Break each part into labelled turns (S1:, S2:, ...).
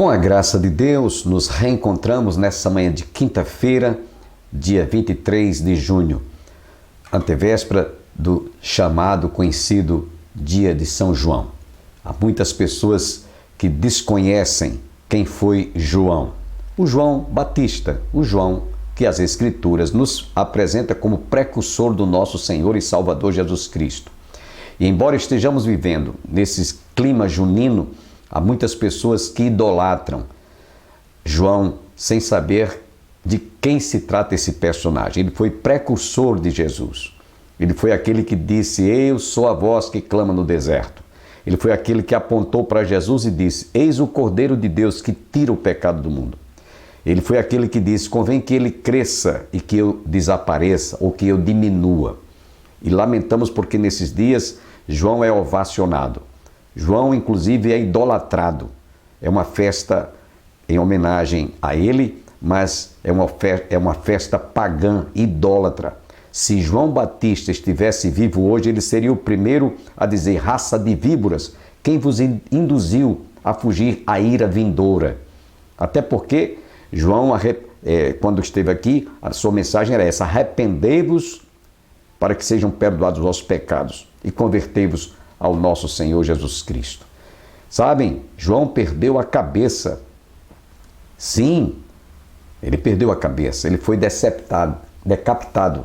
S1: Com a graça de Deus, nos reencontramos nessa manhã de quinta-feira, dia 23 de junho, antevéspera do chamado conhecido dia de São João. Há muitas pessoas que desconhecem quem foi João. O João Batista, o João que as Escrituras nos apresenta como precursor do nosso Senhor e Salvador Jesus Cristo. E embora estejamos vivendo nesse clima junino, há muitas pessoas que idolatram João sem saber de quem se trata esse personagem. Ele foi precursor de Jesus. Ele foi aquele que disse: "Eu sou a voz que clama no deserto". Ele foi aquele que apontou para Jesus e disse: "Eis o Cordeiro de Deus que tira o pecado do mundo". Ele foi aquele que disse: "Convém que ele cresça e que eu desapareça ou que eu diminua". E lamentamos porque nesses dias João é ovacionado. João, inclusive, é idolatrado. É uma festa em homenagem a ele, mas é uma festa pagã, idólatra. Se João Batista estivesse vivo hoje, ele seria o primeiro a dizer: "Raça de víboras, quem vos induziu a fugir à ira vindoura?". Até porque João, quando esteve aqui, a sua mensagem era essa: arrependei-vos para que sejam perdoados os vossos pecados e convertei-vos ao nosso Senhor Jesus Cristo. Sabem, João perdeu a cabeça. Sim, ele perdeu a cabeça, ele foi decapitado,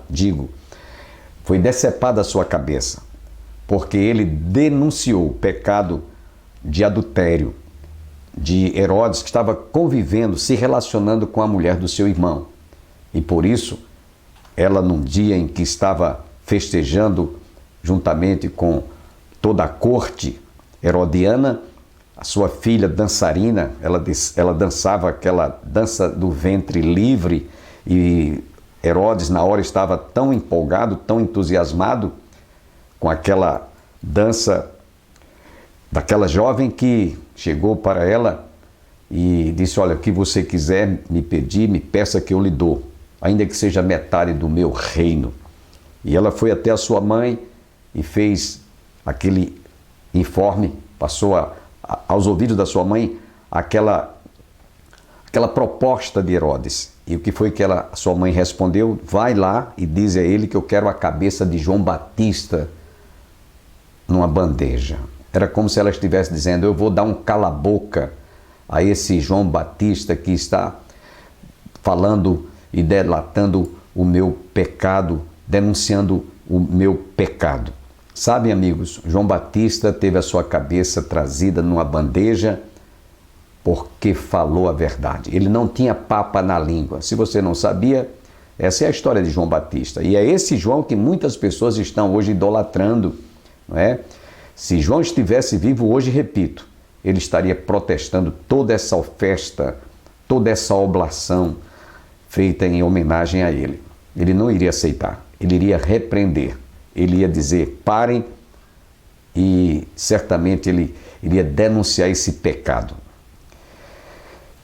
S1: foi decepada a sua cabeça, porque ele denunciou o pecado de adultério de Herodes, que estava convivendo, se relacionando com a mulher do seu irmão. E por isso, ela, num dia em que estava festejando juntamente com toda a corte herodiana, a sua filha dançarina, ela dançava aquela dança do ventre livre, e Herodes na hora estava tão empolgado, tão entusiasmado com aquela dança daquela jovem, que chegou para ela e disse: "Olha, o que você quiser me pedir, me peça que eu lhe dou, ainda que seja metade do meu reino". E ela foi até a sua mãe e fez aquele informe, passou aos ouvidos da sua mãe aquela proposta de Herodes. E o que foi que a sua mãe respondeu? "Vai lá e diz a ele que eu quero a cabeça de João Batista numa bandeja". Era como se ela estivesse dizendo: "Eu vou dar um cala-boca a esse João Batista que está falando e delatando o meu pecado, denunciando o meu pecado". Sabem, amigos, João Batista teve a sua cabeça trazida numa bandeja porque falou a verdade. Ele não tinha papa na língua. Se você não sabia, essa é a história de João Batista. E é esse João que muitas pessoas estão hoje idolatrando, não é? Se João estivesse vivo hoje, repito, ele estaria protestando toda essa festa, toda essa oblação feita em homenagem a ele. Ele não iria aceitar, ele iria repreender. Ele ia dizer: "Parem", e certamente ele iria denunciar esse pecado.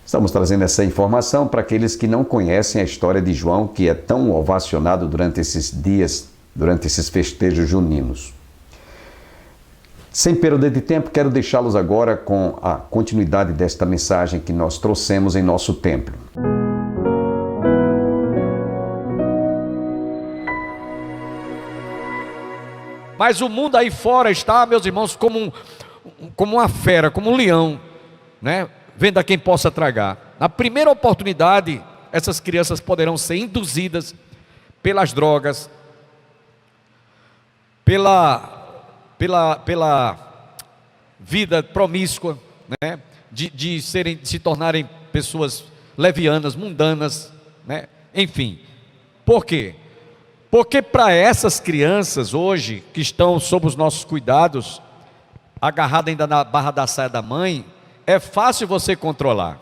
S1: Estamos trazendo essa informação para aqueles que não conhecem a história de João, que é tão ovacionado durante esses dias, durante esses festejos juninos. Sem perda de tempo, quero deixá-los agora com a continuidade desta mensagem que nós trouxemos em nosso templo.
S2: Mas o mundo aí fora está, meus irmãos, como uma fera, como um leão, né? Vendo a quem possa tragar. Na primeira oportunidade, essas crianças poderão ser induzidas pelas drogas, pela vida promíscua, né? de se tornarem pessoas levianas, mundanas, né? Enfim. Por quê? Porque para essas crianças hoje, que estão sob os nossos cuidados, agarradas ainda na barra da saia da mãe, é fácil você controlar.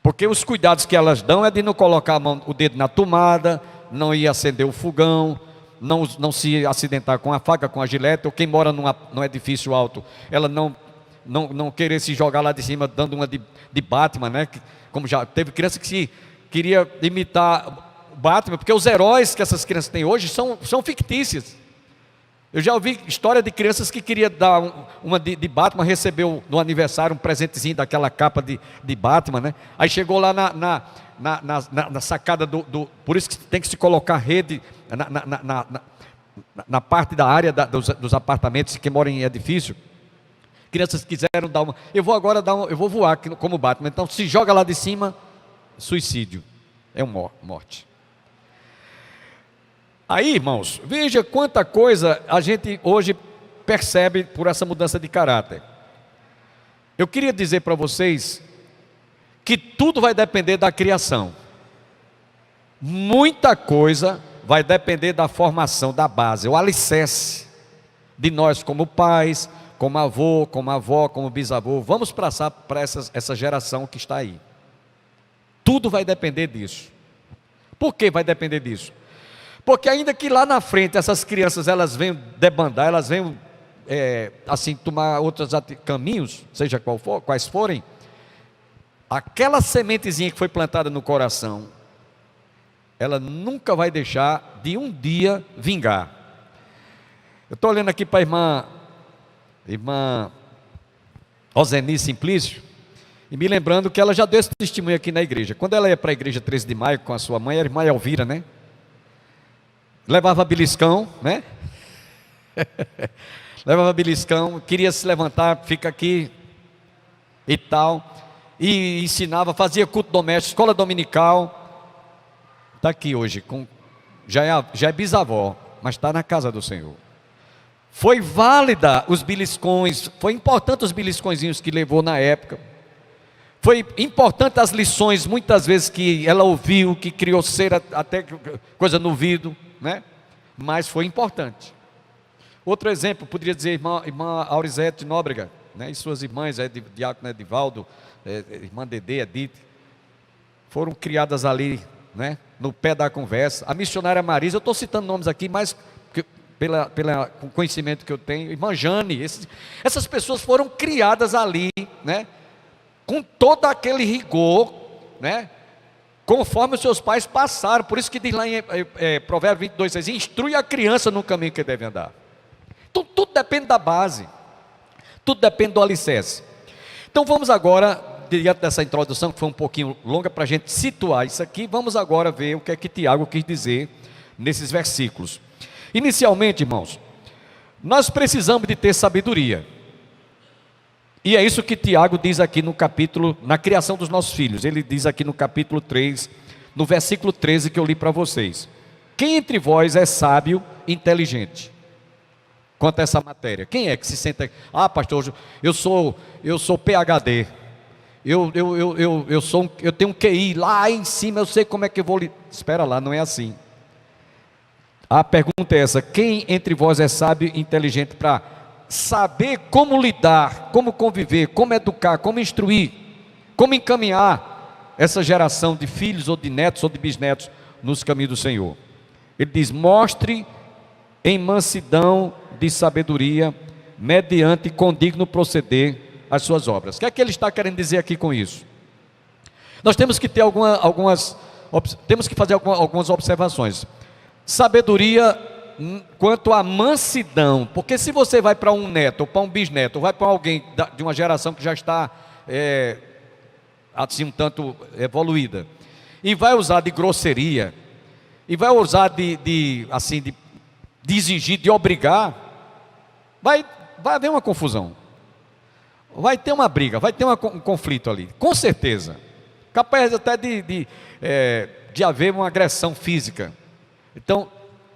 S2: Porque os cuidados que elas dão é de não colocar o dedo na tomada, não ir acender o fogão, não se acidentar com a faca, com a gilete, ou quem mora num edifício alto, ela não querer se jogar lá de cima dando uma de Batman, né? Como já teve criança que queria imitar Batman, porque os heróis que essas crianças têm hoje são fictícios. Eu já ouvi história de crianças que queriam dar uma de Batman, recebeu no aniversário um presentezinho daquela capa de Batman, né? Aí chegou lá na sacada por isso que tem que se colocar rede na parte da área dos apartamentos, que moram em edifício. Crianças quiseram dar uma, eu vou voar aqui como Batman, então se joga lá de cima, suicídio, é uma morte. Aí, irmãos, veja quanta coisa a gente hoje percebe por essa mudança de caráter. Eu queria dizer para vocês que tudo vai depender da criação. Muita coisa vai depender da formação, da base, o alicerce de nós como pais, como avô, como avó, como bisavô. Vamos passar para essa geração que está aí. Tudo vai depender disso. Por que vai depender disso? Porque ainda que lá na frente essas crianças elas venham debandar, elas venham assim tomar outros caminhos, seja quais forem, aquela sementezinha que foi plantada no coração, ela nunca vai deixar de um dia vingar. Eu estou olhando aqui para a irmã Ozeni Simplício, e me lembrando que ela já deu esse testemunho aqui na igreja. Quando ela ia para a igreja 13 de maio com a sua mãe, a irmã Elvira, né? Levava beliscão, né? Levava beliscão, queria se levantar, fica aqui e tal. E ensinava, fazia culto doméstico, escola dominical. Está aqui hoje, já é bisavó, mas está na casa do Senhor. Foi válida os beliscões, foi importante os beliscõezinhos que levou na época. Foi importante as lições, muitas vezes, que ela ouviu, que criou cera, até coisa no ouvido, né? Mas foi importante. Outro exemplo, poderia dizer irmã Aurizete Nóbrega, né? E suas irmãs, Diácono Edivaldo, irmã Dedê, Edith, foram criadas ali, né? No pé da conversa. A missionária Marisa, eu estou citando nomes aqui, mas pelo conhecimento que eu tenho, irmã Jane, essas pessoas foram criadas ali, né? Com todo aquele rigor, né? Conforme os seus pais passaram. Por isso que diz lá em Provérbios 22:6, instrui a criança no caminho que deve andar. Então tudo depende da base, tudo depende do alicerce. Então vamos agora, diante dessa introdução que foi um pouquinho longa para a gente situar isso aqui, vamos agora ver o que é que Tiago quis dizer nesses versículos. Inicialmente, irmãos, nós precisamos de ter sabedoria. E é isso que Tiago diz aqui no capítulo, na criação dos nossos filhos. Ele diz aqui no capítulo 3, no versículo 13 que eu li para vocês. Quem entre vós é sábio e inteligente quanto a essa matéria? Quem é que se senta? Ah, pastor, eu sou PhD. Eu tenho um QI lá em cima, eu sei como é que eu vou. Espera lá, não é assim. A pergunta é essa: quem entre vós é sábio e inteligente para saber como lidar, como conviver, como educar, como instruir, como encaminhar essa geração de filhos ou de netos ou de bisnetos nos caminhos do Senhor? Ele diz: mostre em mansidão de sabedoria, mediante condigno proceder as suas obras. O que é que ele está querendo dizer aqui com isso? Nós temos que ter temos que fazer algumas observações. Sabedoria quanto à mansidão, porque se você vai para um neto, ou para um bisneto, ou vai para alguém de uma geração que já está assim um tanto evoluída, e vai usar de grosseria, e vai usar de exigir, de obrigar, vai haver uma confusão, vai ter uma briga, vai ter um conflito ali, com certeza, capaz até de haver uma agressão física. Então,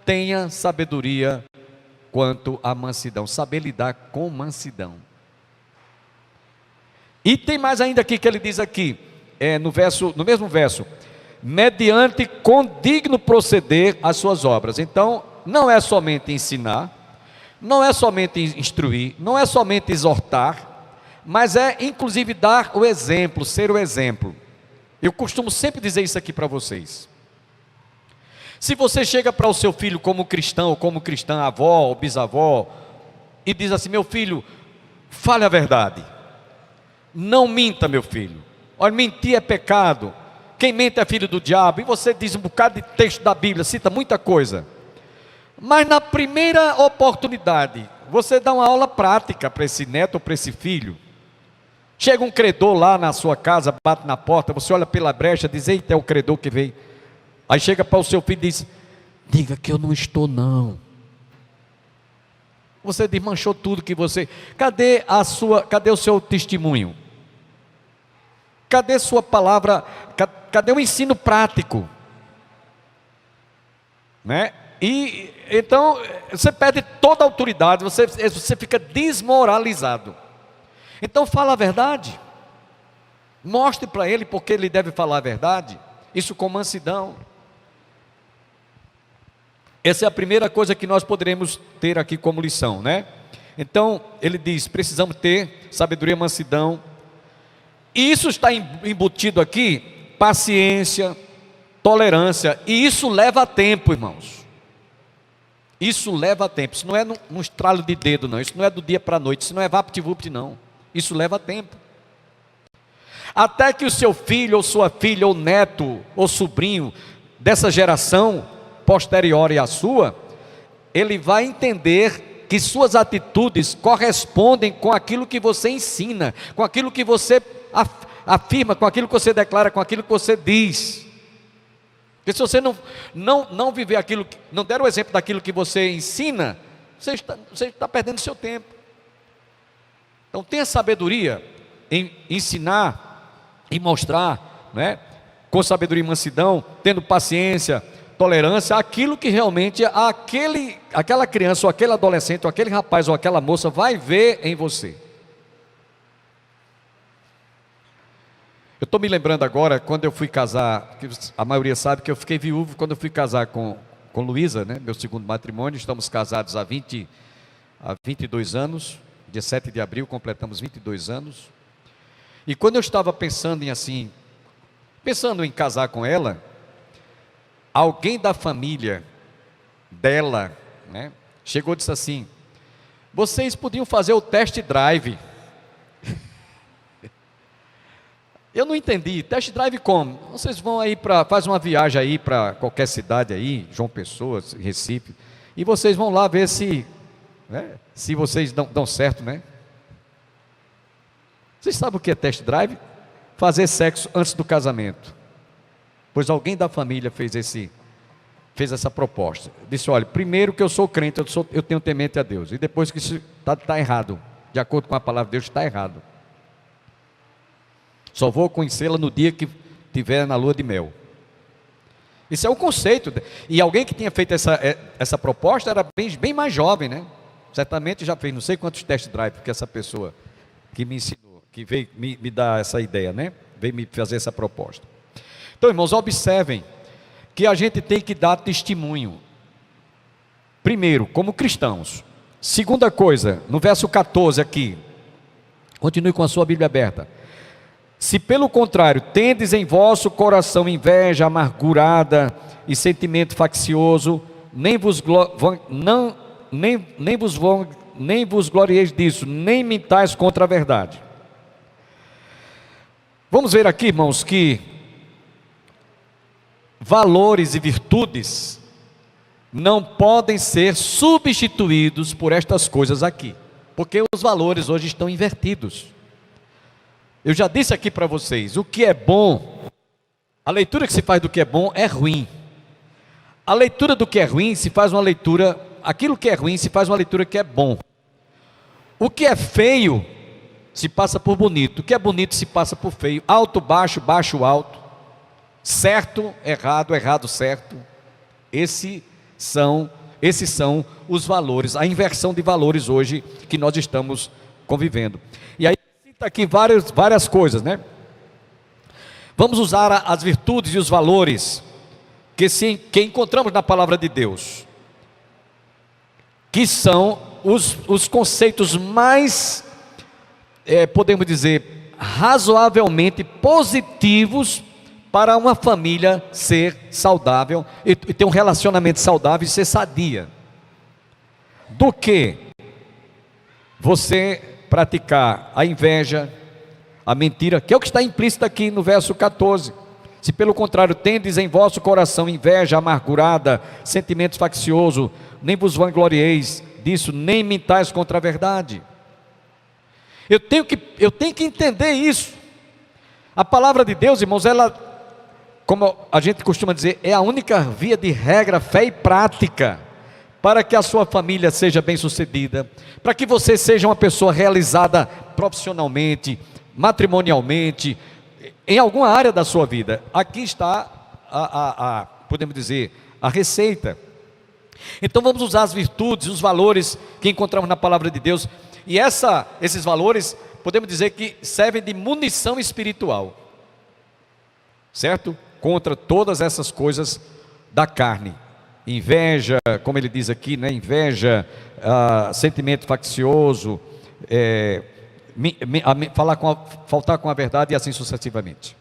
S2: tenha sabedoria quanto à mansidão, saber lidar com mansidão. E tem mais ainda aqui que ele diz aqui, no mesmo verso, mediante condigno proceder as suas obras. Então, não é somente ensinar, não é somente instruir, não é somente exortar, mas é inclusive dar o exemplo, ser o exemplo. Eu costumo sempre dizer isso aqui para vocês. Se você chega para o seu filho como cristão, ou como cristã, avó ou bisavó, e diz assim: meu filho, fale a verdade, não minta, meu filho, olha, mentir é pecado, quem mente é filho do diabo, e você diz um bocado de texto da Bíblia, cita muita coisa. Mas na primeira oportunidade, você dá uma aula prática para esse neto ou para esse filho. Chega um credor lá na sua casa, bate na porta, você olha pela brecha, diz: eita, é o credor que veio. Aí chega para o seu filho e diz: diga que eu não estou não. Você desmanchou tudo que você... Cadê o seu testemunho? Cadê sua palavra? Cadê o ensino prático? Né? E então você perde toda a autoridade, você fica desmoralizado. Então fala a verdade. Mostre para ele porque ele deve falar a verdade. Isso com mansidão. Essa é a primeira coisa que nós poderemos ter aqui como lição, né? Então, ele diz: precisamos ter sabedoria e mansidão. E isso está embutido aqui, paciência, tolerância. E isso leva tempo, irmãos. Isso leva tempo. Isso não é num estralo de dedo, não. Isso não é do dia para a noite. Isso não é vapt-vupt, não. Isso leva tempo. Até que o seu filho, ou sua filha, ou neto, ou sobrinho dessa geração posterior à sua, ele vai entender que suas atitudes correspondem com aquilo que você ensina, com aquilo que você afirma, com aquilo que você declara, com aquilo que você diz. Porque se você não viver aquilo, não der o exemplo daquilo que você ensina, você está perdendo seu tempo. Então tenha sabedoria em ensinar e mostrar, né, com sabedoria e mansidão, tendo paciência, tolerância, aquilo que realmente aquela criança, ou aquele adolescente, ou aquele rapaz, ou aquela moça vai ver em você. Eu estou me lembrando agora, quando eu fui casar, que a maioria sabe que eu fiquei viúvo quando eu fui casar com Luísa, né, meu segundo matrimônio. Estamos casados há 22 anos, dia 7 de abril completamos 22 anos. E quando eu estava pensando em casar com ela, alguém da família dela, né, chegou e disse assim: vocês podiam fazer o test drive. Eu não entendi. Test drive como? Vocês vão aí faz uma viagem aí para qualquer cidade aí, João Pessoa, Recife, e vocês vão lá ver se vocês dão certo, né? Vocês sabem o que é test drive? Fazer sexo antes do casamento. Pois alguém da família fez essa proposta. Disse: olha, primeiro que eu sou crente, eu tenho temente a Deus. E depois que isso está errado, de acordo com a palavra de Deus, está errado. Só vou conhecê-la no dia que estiver na lua de mel. Isso é o conceito. E alguém que tinha feito essa proposta era bem mais jovem, né? Certamente já fez não sei quantos test drive, porque essa pessoa que me ensinou, que veio me dar essa ideia, né? Veio me fazer essa proposta. Então, irmãos, observem que a gente tem que dar testemunho. Primeiro, como cristãos. Segunda coisa, no verso 14 aqui, continue com a sua Bíblia aberta. Se pelo contrário tendes em vosso coração inveja amargurada e sentimento faccioso, nem vos glorieis disso, nem mintais contra a verdade. Vamos ver aqui, irmãos, que valores e virtudes não podem ser substituídos por estas coisas aqui, porque os valores hoje estão invertidos. Eu já disse aqui para vocês, o que é bom, a leitura que se faz do que é bom é ruim. A leitura do que é ruim se faz uma leitura, aquilo que é ruim se faz uma leitura que é bom. O que é feio se passa por bonito, o que é bonito se passa por feio, alto, baixo, baixo, alto, certo, errado, errado, certo. Esses são os valores, a inversão de valores hoje que nós estamos convivendo. E aí cita aqui várias coisas, né? Vamos usar as virtudes e os valores que encontramos na palavra de Deus, que são os conceitos mais, podemos dizer, razoavelmente positivos para uma família ser saudável e ter um relacionamento saudável e ser sadia, do que você praticar a inveja, a mentira, que é o que está implícito aqui no verso 14. Se pelo contrário tendes em vosso coração inveja amargurada, sentimentos facciosos, nem vos vanglorieis disso, nem mintais contra a verdade. Eu tenho que entender isso. A palavra de Deus, irmãos, ela, como a gente costuma dizer, é a única via de regra, fé e prática, para que a sua família seja bem sucedida, para que você seja uma pessoa realizada profissionalmente, matrimonialmente, em alguma área da sua vida. Aqui está podemos dizer, a receita. Então vamos usar as virtudes, os valores que encontramos na palavra de Deus, e esses valores, podemos dizer que servem de munição espiritual, certo? Contra todas essas coisas da carne. Inveja, como ele diz aqui, né? Inveja, sentimento faccioso, faltar com a verdade e assim sucessivamente.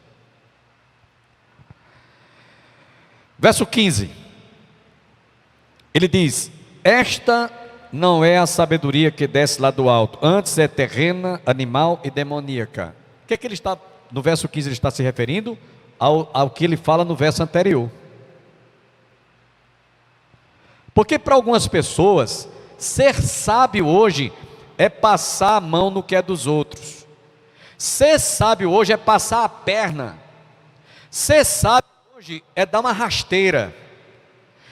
S2: Verso 15, ele diz: esta não é a sabedoria que desce lá do alto, antes é terrena, animal e demoníaca. O que é que ele está, no verso 15 ele está se referindo? Ao que ele fala no verso anterior. Porque para algumas pessoas, ser sábio hoje é passar a mão no que é dos outros. Ser sábio hoje é passar a perna. Ser sábio hoje é dar uma rasteira.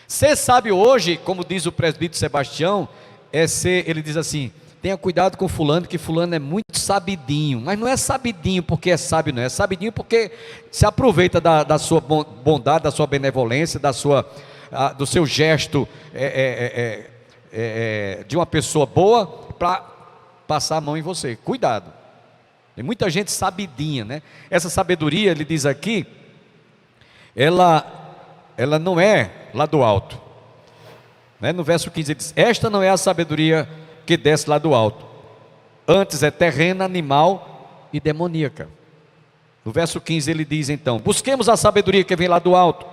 S2: Ser sábio hoje, como diz o presbítero Sebastião, ele diz assim: tenha cuidado com fulano, que fulano é muito sabidinho. Mas não é sabidinho porque é sábio, não é sabidinho porque se aproveita da sua bondade, da sua benevolência, do seu gesto de uma pessoa boa, para passar a mão em você. Cuidado. Tem muita gente sabidinha, né? Essa sabedoria, ele diz aqui, ela não é lá do alto, né? No verso 15 ele diz: esta não é a sabedoria que desce lá do alto, antes é terrena, animal e demoníaca. No verso 15 ele diz então: busquemos a sabedoria que vem lá do alto.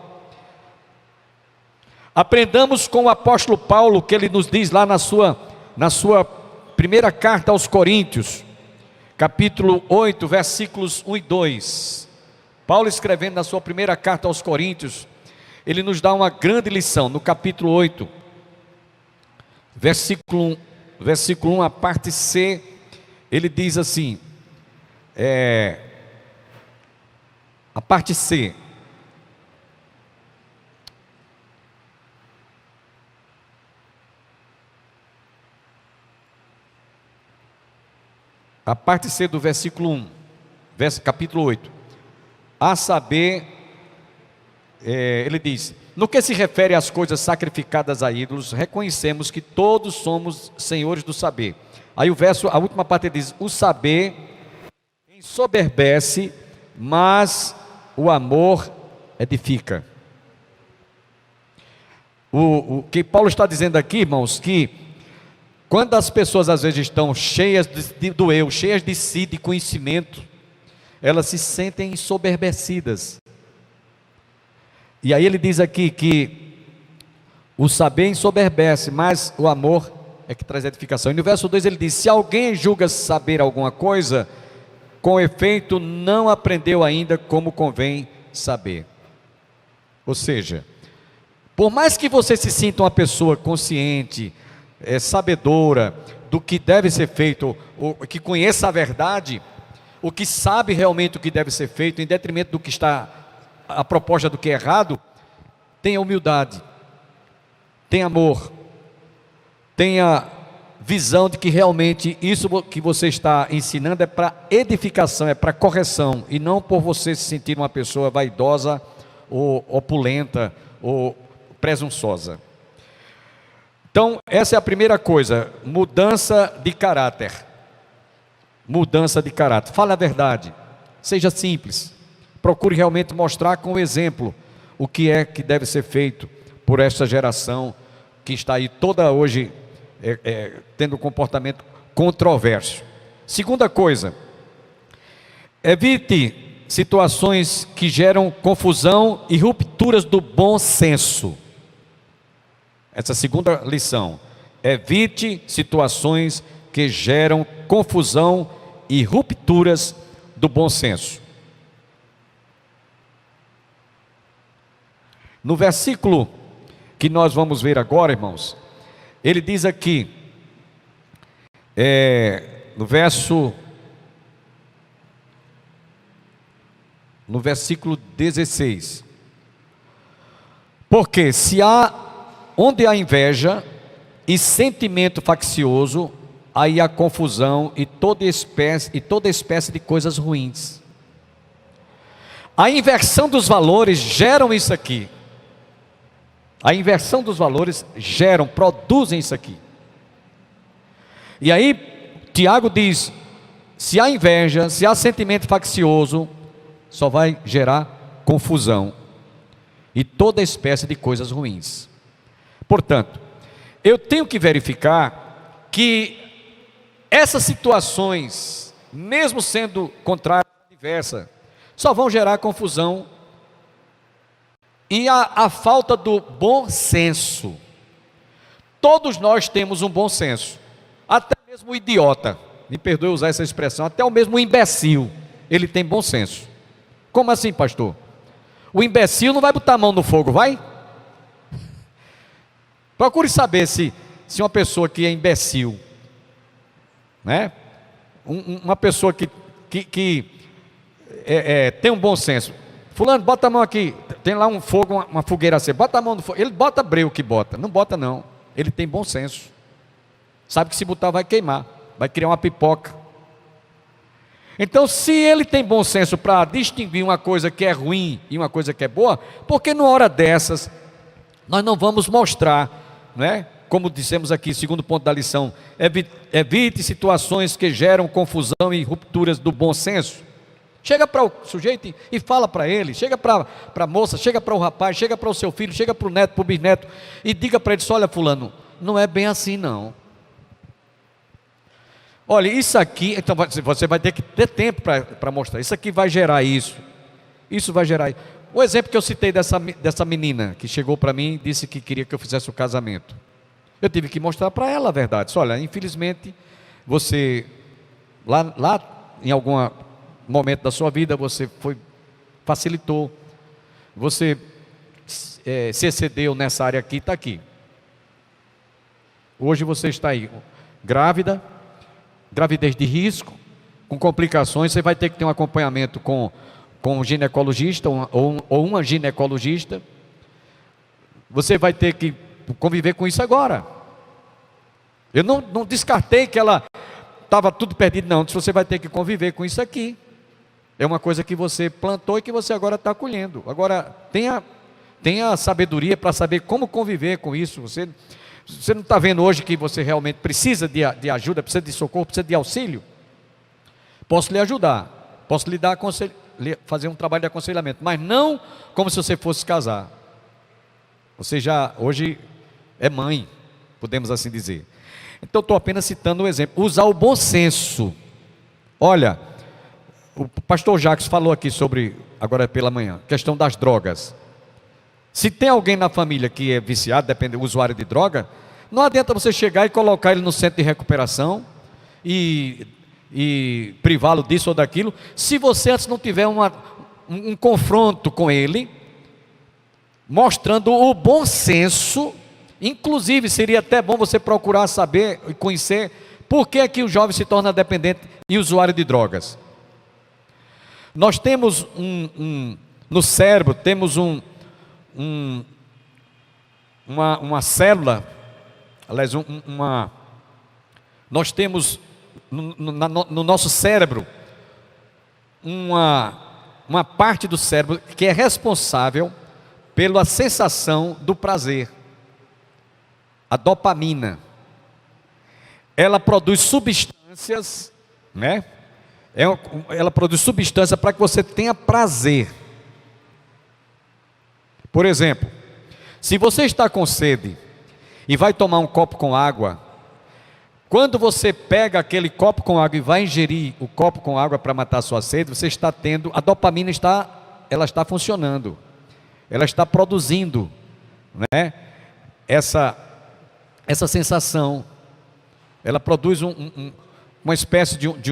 S2: Aprendamos com o apóstolo Paulo, que ele nos diz lá na sua primeira carta aos Coríntios, capítulo 8, versículos 1 e 2. Paulo, escrevendo na sua primeira carta aos Coríntios, ele nos dá uma grande lição. No capítulo 8, versículo 1, a parte C, ele diz assim, a parte C: a parte C do versículo 1, capítulo 8, a saber, ele diz: no que se refere às coisas sacrificadas a ídolos, reconhecemos que todos somos senhores do saber. Aí a última parte diz: o saber ensoberbece, mas o amor edifica. O que Paulo está dizendo aqui, irmãos, que quando as pessoas às vezes estão cheias do eu, cheias de si, de conhecimento, elas se sentem ensoberbecidas. E aí ele diz aqui que o saber ensoberbece, mas o amor é que traz edificação. E no verso 2 ele diz: se alguém julga saber alguma coisa, com efeito não aprendeu ainda como convém saber. Ou seja, por mais que você se sinta uma pessoa consciente, sabedora do que deve ser feito, que conheça a verdade, o que sabe realmente o que deve ser feito, em detrimento do que está a proposta do que é errado, tenha humildade, tenha amor, tenha visão de que realmente isso que você está ensinando é para edificação, é para correção, e não por você se sentir uma pessoa vaidosa, ou opulenta, ou presunçosa. Então, essa é a primeira coisa: mudança de caráter. Mudança de caráter. Fale a verdade, seja simples, procure realmente mostrar com o exemplo o que é que deve ser feito por esta geração que está aí toda hoje tendo um comportamento controverso. Segunda coisa: evite situações que geram confusão e rupturas do bom senso. Essa segunda lição: evite situações que geram confusão e rupturas do bom senso. No versículo que nós vamos ver agora, irmãos, ele diz aqui, no versículo 16: porque onde há inveja e sentimento faccioso, aí há confusão e toda espécie de coisas ruins. A inversão dos valores geram isso aqui. A inversão dos valores produzem isso aqui. E aí, Tiago diz: se há inveja, se há sentimento faccioso, só vai gerar confusão e toda espécie de coisas ruins. Portanto, eu tenho que verificar que essas situações, mesmo sendo contrárias, diversas, só vão gerar confusão e a falta do bom senso. Todos nós temos um bom senso, até mesmo o idiota, me perdoe usar essa expressão, até o mesmo imbecil, ele tem bom senso. Como assim, pastor? O imbecil não vai botar a mão no fogo, vai? Procure saber se uma pessoa que é imbecil, né? Uma pessoa que tem um bom senso. Fulano, bota a mão aqui, tem lá um fogo, uma fogueira assim, bota a mão no fogo. Ele bota breu que bota, não bota não. Ele tem bom senso. Sabe que se botar vai queimar, vai criar uma pipoca. Então, se ele tem bom senso para distinguir uma coisa que é ruim e uma coisa que é boa, porque numa hora dessas nós não vamos mostrar, né? Como dissemos aqui, segundo ponto da lição, evite situações que geram confusão e rupturas do bom senso. Chega para o sujeito e fala para ele, chega para a moça, chega para o rapaz, chega para o seu filho, chega para o neto, para o bisneto, e diga para ele: olha, fulano, não é bem assim não. Olha, isso aqui, então você vai ter que ter tempo para mostrar, isso aqui vai gerar isso vai gerar isso. O exemplo que eu citei dessa menina, que chegou para mim e disse que queria que eu fizesse o casamento. Eu tive que mostrar para ela a verdade. Olha, infelizmente, você, lá em algum momento da sua vida, você facilitou, você se excedeu nessa área aqui, está aqui. Hoje você está aí, grávida, gravidez de risco, com complicações, você vai ter que ter um acompanhamento com um ginecologista ou uma ginecologista. Você vai ter que conviver com isso agora. Eu não descartei que ela estava tudo perdido, não. Você vai ter que conviver com isso aqui. É uma coisa que você plantou e que você agora está colhendo. Agora, tenha sabedoria para saber como conviver com isso. Você não está vendo hoje que você realmente precisa de ajuda, precisa de socorro, precisa de auxílio? Posso lhe ajudar, posso lhe dar fazer um trabalho de aconselhamento, mas não como se você fosse casar. Você já hoje é mãe, podemos assim dizer. Então estou apenas citando um exemplo. Usar o bom senso. Olha, o pastor Jacques falou aqui sobre, agora pela manhã, questão das drogas. Se tem alguém na família que é viciado, usuário de droga, não adianta você chegar e colocar ele no centro de recuperação e privá-lo disso ou daquilo, se você antes não tiver um confronto com ele, mostrando o bom senso. Inclusive seria até bom você procurar saber e conhecer por que é que o jovem se torna dependente e usuário de drogas. Nós temos no cérebro, temos uma célula, aliás, nós temos no nosso cérebro uma parte do cérebro que é responsável pela sensação do prazer, a dopamina. Ela produz substâncias, né? Ela produz substância para que você tenha prazer. Por exemplo, se você está com sede e vai tomar um copo com água, quando você pega aquele copo com água e vai ingerir o copo com água para matar a sua sede, você está tendo, a dopamina está funcionando, ela está produzindo, né? Essa sensação, ela produz uma espécie de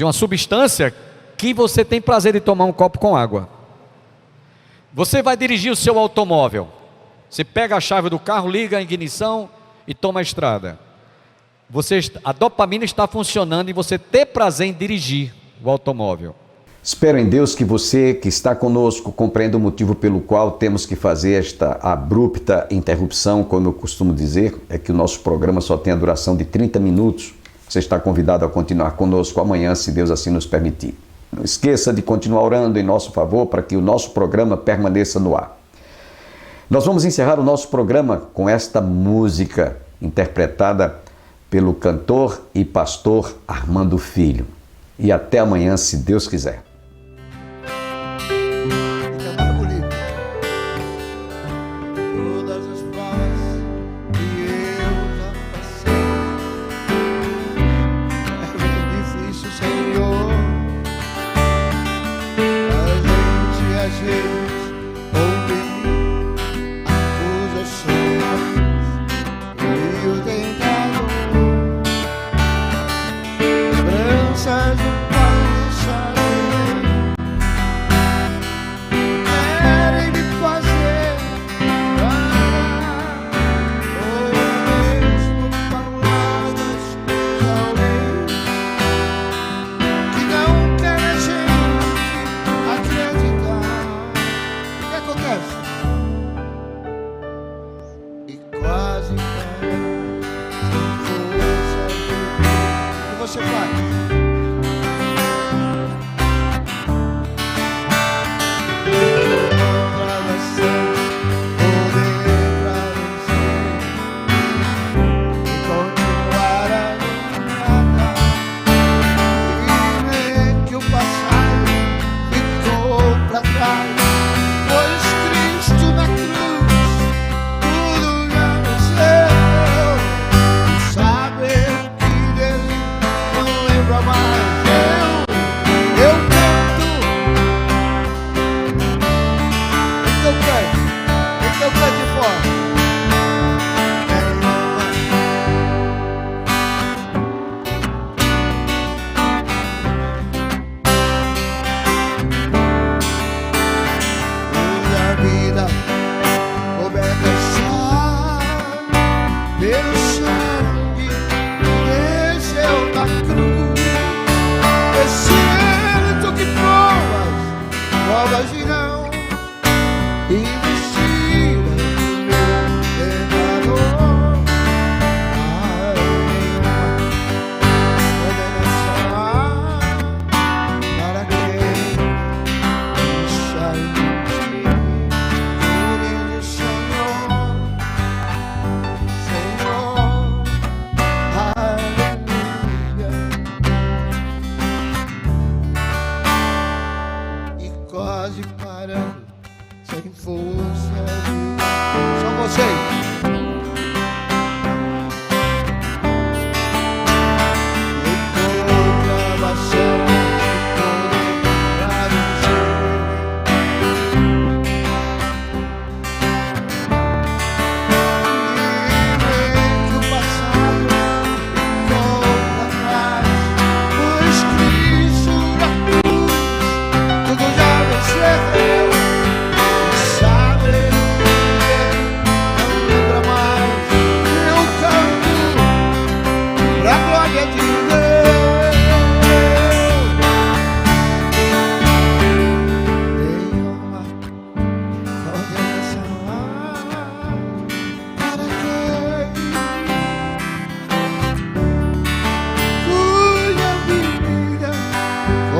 S2: uma substância Aqui você tem prazer de tomar um copo com água. Você vai dirigir o seu automóvel. Você pega a chave do carro, liga a ignição e toma a estrada. A dopamina está funcionando e você tem prazer em dirigir o automóvel.
S1: Espero em Deus que você que está conosco compreenda o motivo pelo qual temos que fazer esta abrupta interrupção, como eu costumo dizer, é que o nosso programa só tem a duração de 30 minutos. Você está convidado a continuar conosco amanhã, se Deus assim nos permitir. Não esqueça de continuar orando em nosso favor para que o nosso programa permaneça no ar. Nós vamos encerrar o nosso programa com esta música interpretada pelo cantor e pastor Armando Filho. E até amanhã, se Deus quiser.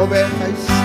S3: Roberta